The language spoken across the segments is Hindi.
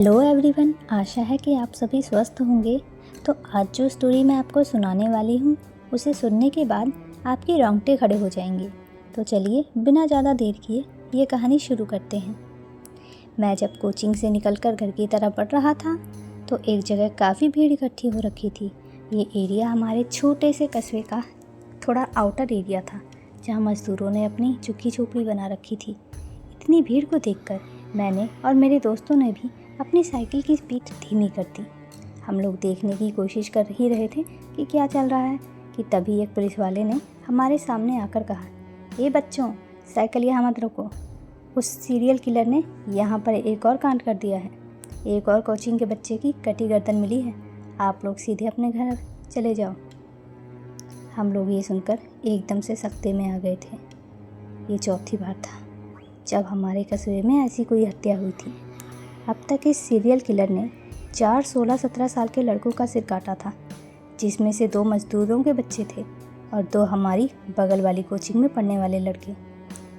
हेलो एवरीवन, आशा है कि आप सभी स्वस्थ होंगे। तो आज जो स्टोरी मैं आपको सुनाने वाली हूँ उसे सुनने के बाद आपके रोंगटे खड़े हो जाएंगे। तो चलिए बिना ज़्यादा देर किए ये कहानी शुरू करते हैं। मैं जब कोचिंग से निकलकर घर की तरफ बढ़ रहा था तो एक जगह काफ़ी भीड़ इकट्ठी हो रखी थी। ये एरिया हमारे छोटे से कस्बे का थोड़ा आउटर एरिया था, जहाँ मज़दूरों ने अपनी झुग्गी झोपड़ी बना रखी थी। इतनी भीड़ को देखकर मैंने और मेरे दोस्तों ने भी अपनी साइकिल की स्पीड धीमी कर दी। हम लोग देखने की कोशिश कर ही रहे थे कि क्या चल रहा है कि तभी एक पुलिस वाले ने हमारे सामने आकर कहा, "ए बच्चों, साइकिल यहाँ मत रोको। उस सीरियल किलर ने यहाँ पर एक और कांड कर दिया है। एक और कोचिंग के बच्चे की कटी गर्दन मिली है। आप लोग सीधे अपने घर चले जाओ।" हम लोग ये सुनकर एकदम से सख्ते में आ गए थे। ये चौथी बार था जब हमारे कस्बे में ऐसी कोई हत्या हुई थी। अब तक इस सीरियल किलर ने 4 16-17 साल के लड़कों का सिर काटा था, जिसमें से 2 मज़दूरों के बच्चे थे और 2 हमारी बगल वाली कोचिंग में पढ़ने वाले लड़के।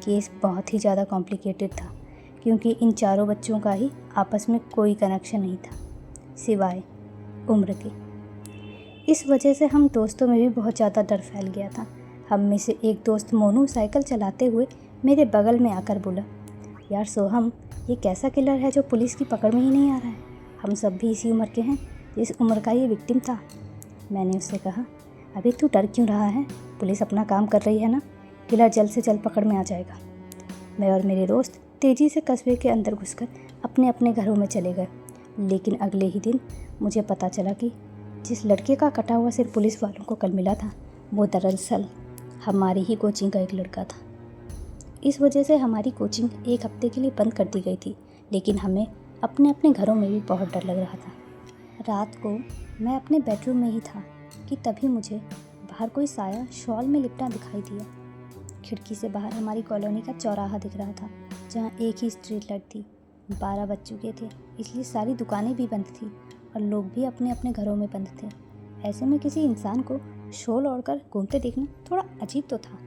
केस बहुत ही ज़्यादा कॉम्प्लिकेटेड था क्योंकि इन चारों बच्चों का ही आपस में कोई कनेक्शन नहीं था सिवाय उम्र के। इस वजह से हम दोस्तों में भी बहुत ज़्यादा डर फैल गया था। हम में से एक दोस्त मोनू साइकिल चलाते हुए मेरे बगल में आकर बोला, "यार सोहम, ये कैसा किलर है जो पुलिस की पकड़ में ही नहीं आ रहा है? हम सब भी इसी उम्र के हैं जिस उम्र का ये विक्टिम था।" मैंने उससे कहा, "अबे तू डर क्यों रहा है? पुलिस अपना काम कर रही है ना। किलर जल्द से जल्द पकड़ में आ जाएगा।" मैं और मेरे दोस्त तेज़ी से कस्बे के अंदर घुसकर अपने अपने घरों में चले गए। लेकिन अगले ही दिन मुझे पता चला कि जिस लड़के का कटा हुआ सिर पुलिस वालों को कल मिला था वो दरअसल हमारी ही कोचिंग का एक लड़का था। इस वजह से हमारी कोचिंग एक हफ्ते के लिए बंद कर दी गई थी, लेकिन हमें अपने अपने घरों में भी बहुत डर लग रहा था। रात को मैं अपने बेडरूम में ही था कि तभी मुझे बाहर कोई साया शॉल में लिपटा दिखाई दिया। खिड़की से बाहर हमारी कॉलोनी का चौराहा दिख रहा था, जहाँ एक ही स्ट्रीट लाइट थी। 12 बज चुके थे, इसलिए सारी दुकानें भी बंद थी और लोग भी अपने अपने घरों में बंद थे। ऐसे में किसी इंसान को शॉल ओढ़कर घूमते देखना थोड़ा अजीब तो था।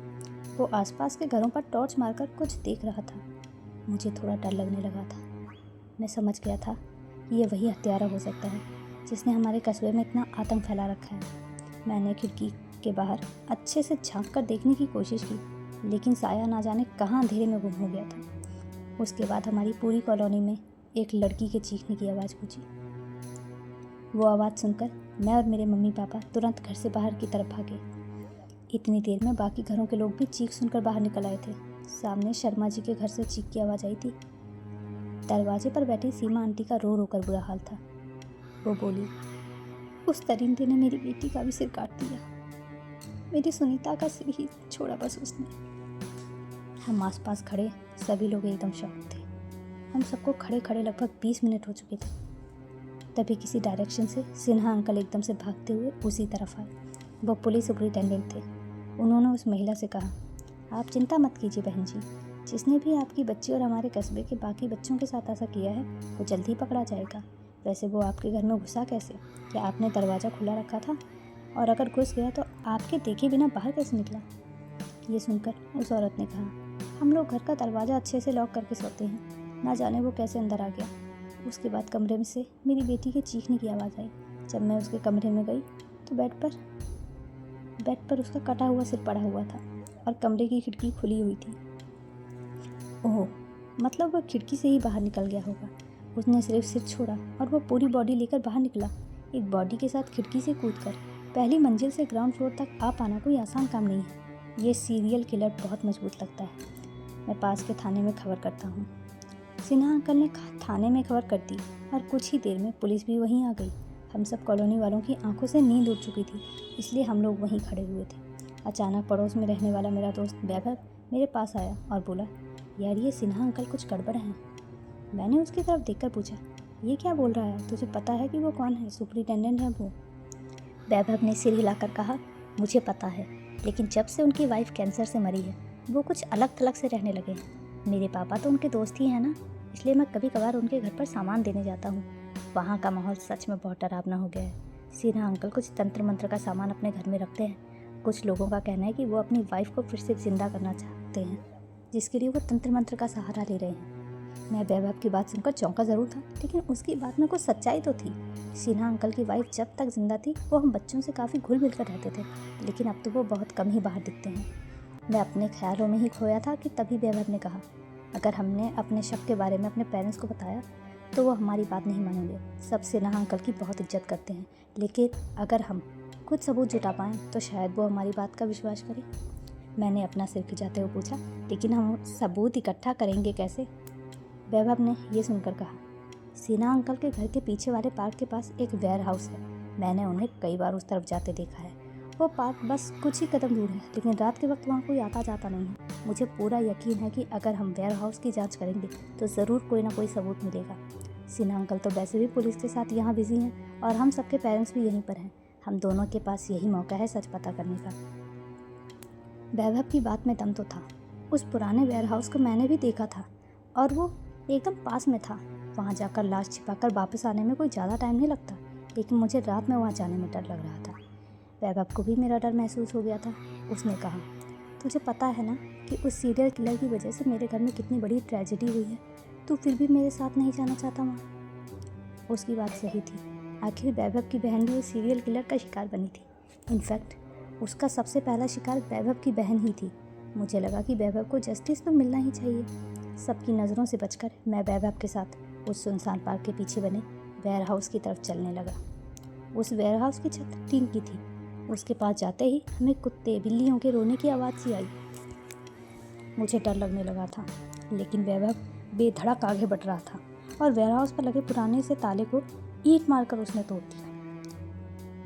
वो आसपास के घरों पर टॉर्च मारकर कुछ देख रहा था। मुझे थोड़ा डर लगने लगा था। मैं समझ गया था कि ये वही हत्यारा हो सकता है जिसने हमारे कस्बे में इतना आतंक फैला रखा है। मैंने खिड़की के बाहर अच्छे से झांक कर देखने की कोशिश की, लेकिन साया ना जाने कहाँ अंधेरे में गुम हो गया था। उसके बाद हमारी पूरी कॉलोनी में एक लड़की के चीखने की आवाज़ गूंजी। वो आवाज़ सुनकर मैं और मेरे मम्मी पापा तुरंत घर से बाहर की तरफ भागे। इतनी देर में बाकी घरों के लोग भी चीख सुनकर बाहर निकल आए थे। सामने शर्मा जी के घर से चीख की आवाज़ आई थी। दरवाजे पर बैठी सीमा आंटी का रो रो कर बुरा हाल था। वो बोली, "उस दरिंदे ने मेरी बेटी का भी सिर काट दिया। मेरी सुनीता का सिर ही छोड़ा बस उसने।" हम आसपास खड़े सभी लोग एकदम शॉक थे। हम सबको खड़े खड़े लगभग 20 मिनट हो चुके थे। तभी किसी डायरेक्शन से सिन्हा अंकल एकदम से भागते हुए उसी तरफ आए। वो पुलिस सुपरिटेंडेंट थे। उन्होंने उस महिला से कहा, "आप चिंता मत कीजिए बहन जी, जिसने भी आपकी बच्ची और हमारे कस्बे के बाकी बच्चों के साथ ऐसा किया है वो जल्द ही पकड़ा जाएगा। वैसे वो आपके घर में घुसा कैसे? क्या आपने दरवाज़ा खुला रखा था? और अगर घुस गया तो आपके देखे बिना बाहर कैसे निकला?" ये सुनकर उस औरत ने कहा, "हम लोग घर का दरवाज़ा अच्छे से लॉक करके सोते हैं, ना जाने वो कैसे अंदर आ गया।" उसके बाद कमरे में से मेरी बेटी के चीखने की आवाज़ आई। जब मैं उसके कमरे में गई तो बेड पर उसका कटा हुआ सिर पड़ा हुआ था और कमरे की खिड़की खुली हुई थी। ओह, मतलब वह खिड़की से ही बाहर निकल गया होगा। उसने सिर्फ सिर छोड़ा और वो पूरी बॉडी लेकर बाहर निकला। एक बॉडी के साथ खिड़की से कूदकर पहली मंजिल से ग्राउंड फ्लोर तक आ पाना कोई आसान काम नहीं है। ये सीरियल किलर बहुत मजबूत लगता है। मैं पास के थाने में खबर करता हूँ। सिन्हा अंकल ने थाने में खबर कर दी और कुछ ही देर में पुलिस भी वहीं आ गई। हम सब कॉलोनी वालों की आंखों से नींद उड़ चुकी थी, इसलिए हम लोग वहीं खड़े हुए थे। अचानक पड़ोस में रहने वाला मेरा दोस्त वैभव मेरे पास आया और बोला, "यार ये सिन्हा अंकल कुछ गड़बड़ हैं।" मैंने उसकी तरफ देखकर पूछा, "ये क्या बोल रहा है? तुझे पता है कि वो कौन है? सुपरिटेंडेंट है वो?" वैभव ने सिर हिलाकर कहा, "मुझे पता है, लेकिन जब से उनकी वाइफ कैंसर से मरी है वो कुछ अलग थलग से रहने लगे हैं। मेरे पापा तो उनके दोस्त ही हैं ना, इसलिए मैं कभी कभार उनके घर पर सामान देने जाता हूँ। वहाँ का माहौल सच में बहुत डरावना हो गया है। सिन्हा अंकल कुछ तंत्र मंत्र का सामान अपने घर में रखते हैं। कुछ लोगों का कहना है कि वो अपनी वाइफ को फिर से जिंदा करना चाहते हैं, जिसके लिए वो तंत्र मंत्र का सहारा ले रहे हैं। मैं वैभव की बात सुनकर चौंका ज़रूर था, लेकिन उसकी बात में कुछ सच्चाई तो थी। सिन्हा अंकल की वाइफ जब तक जिंदा थी वो हम बच्चों से काफ़ी घुल मिल कर रहते थे, लेकिन अब तो वो बहुत कम ही बाहर दिखते हैं। मैं अपने ख्यालों में ही खोया था कि तभी वैभव ने कहा, अगर हमने अपने शक के बारे में अपने पेरेंट्स को बताया तो वो हमारी बात नहीं मानेंगे। सब सिन्हा अंकल की बहुत इज्जत करते हैं, लेकिन अगर हम कुछ सबूत जुटा पाएँ तो शायद वो हमारी बात का विश्वास करें। मैंने अपना सिर खिंचाते हुए पूछा, लेकिन हम सबूत इकट्ठा करेंगे कैसे? वैभव ने ये सुनकर कहा, सिन्हा अंकल के घर के पीछे वाले पार्क के पास एक वेयर हाउस है। मैंने उन्हें कई बार उस तरफ जाते देखा है। वो पार्क बस कुछ ही कदम दूर है, लेकिन रात के वक्त वहाँ कोई आता जाता नहीं है। मुझे पूरा यकीन है कि अगर हम वेयर हाउस की जांच करेंगे तो ज़रूर कोई ना कोई सबूत मिलेगा। सिन्हा अंकल तो वैसे भी पुलिस के साथ यहाँ बिजी हैं और हम सबके पेरेंट्स भी यहीं पर हैं। हम दोनों के पास यही मौका है सच पता करने का। वैभव की बात में दम तो था। उस पुराने वेयर हाउस को मैंने भी देखा था और वो एकदम पास में था। वहाँ जाकर लाश छिपाकर वापस आने में कोई ज़्यादा टाइम नहीं लगता, लेकिन मुझे रात में वहाँ जाने में डर लग रहा था। वैभव को भी मेरा डर महसूस हो गया था। उसने कहा, तुझे पता है ना कि उस सीरियल किलर की वजह से मेरे घर में कितनी बड़ी ट्रेजेडी हुई है, तू फिर भी मेरे साथ नहीं जाना चाहता वहाँ। उसकी बात सही थी। आखिर वैभव की बहन भी उस सीरियल किलर का शिकार बनी थी। इनफैक्ट उसका सबसे पहला शिकार वैभव की बहन ही थी। मुझे लगा कि वैभव को जस्टिस तो मिलना ही चाहिए। सबकी नज़रों से बचकर मैं वैभव के साथ उस सुनसान पार्क के पीछे बने वेयर हाउस की तरफ चलने लगा। उस वेयर हाउस की छत टीन की थी। उसके पास जाते ही हमें कुत्ते बिल्लियों के रोने की आवाज़ सी आई। मुझे डर लगने लगा था, लेकिन वैभव बेधड़क आगे बढ़ रहा था और वेयर हाउस पर लगे पुराने से ताले को ईंट मारकर उसने तोड़ दिया।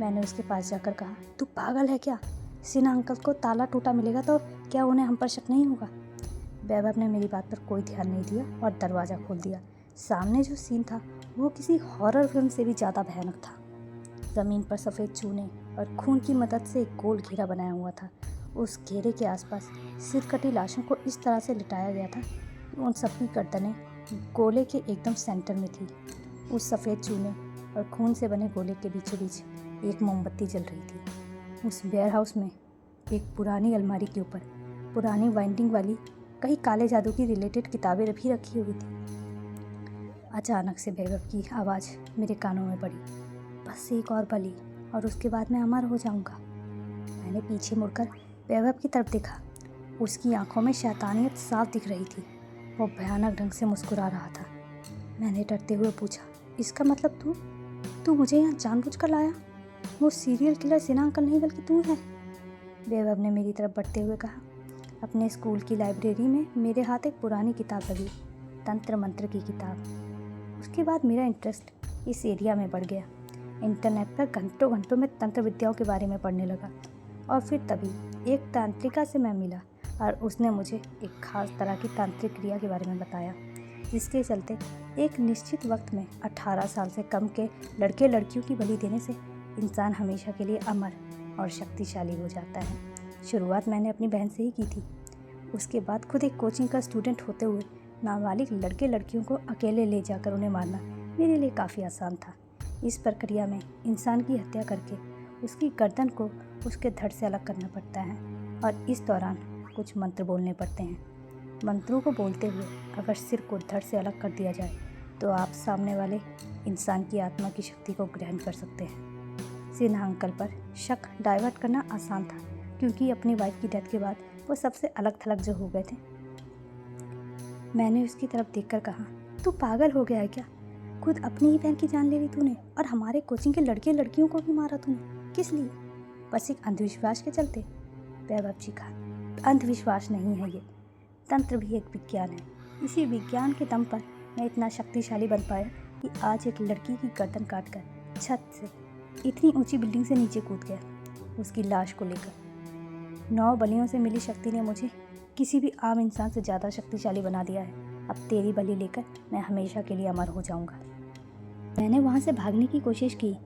मैंने उसके पास जाकर कहा, तू पागल है क्या? सिन्हा अंकल को ताला टूटा मिलेगा तो क्या उन्हें हम पर शक नहीं होगा? वैभव ने मेरी बात पर कोई ध्यान नहीं दिया और दरवाज़ा खोल दिया। सामने जो सीन था वो किसी हॉरर फिल्म से भी ज़्यादा भयानक था। ज़मीन पर सफ़ेद चूने और खून की मदद से एक गोल घेरा बनाया हुआ था। उस घेरे के आसपास सिर कटी लाशों को इस तरह से लिटाया गया था कि उन सबकी गर्दनें गोले के एकदम सेंटर में थी। उस सफ़ेद चूने और खून से बने गोले के बीचों बीच एक मोमबत्ती जल रही थी। उस वेयर हाउस में एक पुरानी अलमारी के ऊपर पुरानी बाइंडिंग वाली कई काले जादू की रिलेटेड किताबें भी रखी हुई थी। अचानक से वैभव की आवाज़ मेरे कानों में पड़ी, बस एक और बलि और उसके बाद मैं अमर हो जाऊंगा। मैंने पीछे मुड़कर वैभव की तरफ देखा। उसकी आंखों में शैतानियत साफ दिख रही थी। वो भयानक ढंग से मुस्कुरा रहा था। मैंने डरते हुए पूछा, इसका मतलब तू मुझे यहाँ जानबूझकर लाया? वो सीरियल किलर सिन्हा अंकल नहीं बल्कि तू है। वैभव ने मेरी तरफ बढ़ते हुए कहा, अपने स्कूल की लाइब्रेरी में मेरे हाथ एक पुरानी किताब लगी, तंत्र मंत्र की किताब। उसके बाद मेरा इंटरेस्ट इस एरिया में बढ़ गया। इंटरनेट पर घंटों घंटों में तंत्र विद्याओं के बारे में पढ़ने लगा और फिर तभी एक तांत्रिका से मैं मिला और उसने मुझे एक खास तरह की तांत्रिक क्रिया के बारे में बताया, जिसके चलते एक निश्चित वक्त में 18 साल से कम के लड़के लड़कियों की बलि देने से इंसान हमेशा के लिए अमर और शक्तिशाली हो जाता है। शुरुआत मैंने अपनी बहन से ही की थी। उसके बाद खुद एक कोचिंग का स्टूडेंट होते हुए नाबालिग लड़के लड़कियों को अकेले ले जाकर उन्हें मारना मेरे लिए काफ़ी आसान था। इस प्रक्रिया में इंसान की हत्या करके उसकी गर्दन को उसके धड़ से अलग करना पड़ता है और इस दौरान कुछ मंत्र बोलने पड़ते हैं। मंत्रों को बोलते हुए अगर सिर को धड़ से अलग कर दिया जाए तो आप सामने वाले इंसान की आत्मा की शक्ति को ग्रहण कर सकते हैं। सिन्हा अंकल पर शक डाइवर्ट करना आसान था, क्योंकि अपनी वाइफ की डेथ के बाद वो सबसे अलग थलग जो हो गए थे। मैंने उसकी तरफ देखकर कहा, तू पागल हो गया है क्या? खुद अपनी ही बहन की जान ले ली तूने और हमारे कोचिंग के लड़के लड़कियों को भी मारा तूने। किस लिए? बस एक अंधविश्वास के चलते? वैभव जी कहा, अंधविश्वास नहीं है ये, तंत्र भी एक विज्ञान है। इसी विज्ञान के दम पर मैं इतना शक्तिशाली बन पाया कि आज एक लड़की की गर्दन काटकर छत से इतनी ऊंची बिल्डिंग से नीचे कूद गया उसकी लाश को लेकर। 9 बलियों से मिली शक्ति ने मुझे किसी भी आम इंसान से ज़्यादा शक्तिशाली बना दिया है। अब तेरी बलि लेकर मैं हमेशा के लिए अमर हो जाऊंगा। मैंने वहाँ से भागने की कोशिश की,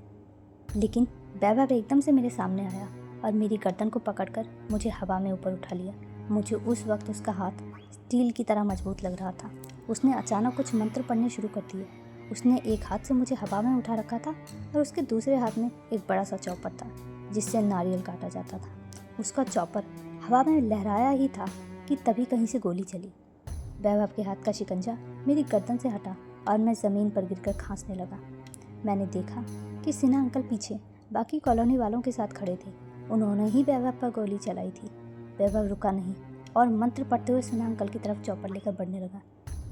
लेकिन वैभव एकदम से मेरे सामने आया और मेरी गर्दन को पकड़कर मुझे हवा में ऊपर उठा लिया। मुझे उस वक्त उसका हाथ स्टील की तरह मजबूत लग रहा था। उसने अचानक कुछ मंत्र पढ़ने शुरू कर दिए। उसने एक हाथ से मुझे हवा में उठा रखा था और उसके दूसरे हाथ में एक बड़ा सा चॉपर था जिससे नारियल काटा जाता था। उसका चॉपर हवा में लहराया ही था कि तभी कहीं से गोली चली। वैभव के हाथ का शिकंजा मेरी गर्दन से हटा और मैं ज़मीन पर गिरकर खांसने लगा। मैंने देखा कि सिन्हा अंकल पीछे बाकी कॉलोनी वालों के साथ खड़े थे। उन्होंने ही वैभव पर गोली चलाई थी। वैभव रुका नहीं और मंत्र पढ़ते हुए सिन्हा अंकल की तरफ चौपड़ लेकर बढ़ने लगा।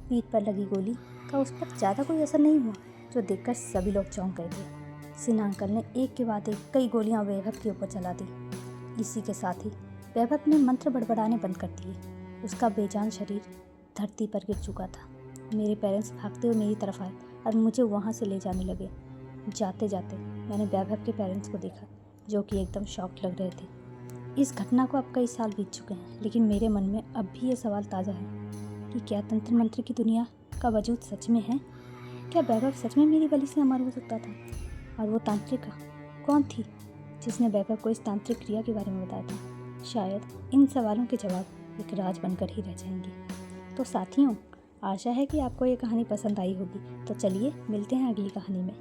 पीठ पर लगी गोली का उस पर ज़्यादा कोई असर नहीं हुआ, जो देखकर सभी लोग चौंक गए थे। सिन्हा अंकल ने एक के बाद एक कई गोलियां वैभव के ऊपर चला दी। इसी के साथ ही वैभव ने मंत्र बड़बड़ाने बंद कर दिए। उसका बेजान शरीर धरती पर गिर चुका था। मेरे पेरेंट्स भागते हुए मेरी तरफ आए और मुझे वहाँ से ले जाने लगे। जाते जाते मैंने वैभव के पेरेंट्स को देखा, जो कि एकदम शॉक्ड लग रहे थे। इस घटना को अब कई साल बीत चुके हैं, लेकिन मेरे मन में अब भी ये सवाल ताज़ा है कि क्या तंत्र मंत्र की दुनिया का वजूद सच में है? क्या वैभव सच में मेरी बलि से अमर हो सकता था? और वो तांत्रिका कौन थी जिसने वैभव को इस तांत्रिक क्रिया के बारे में बताया था? शायद इन सवालों के जवाब एक राज बनकर ही रह जाएंगे। तो साथियों, आशा है कि आपको ये कहानी पसंद आई होगी। तो चलिए मिलते हैं अगली कहानी में।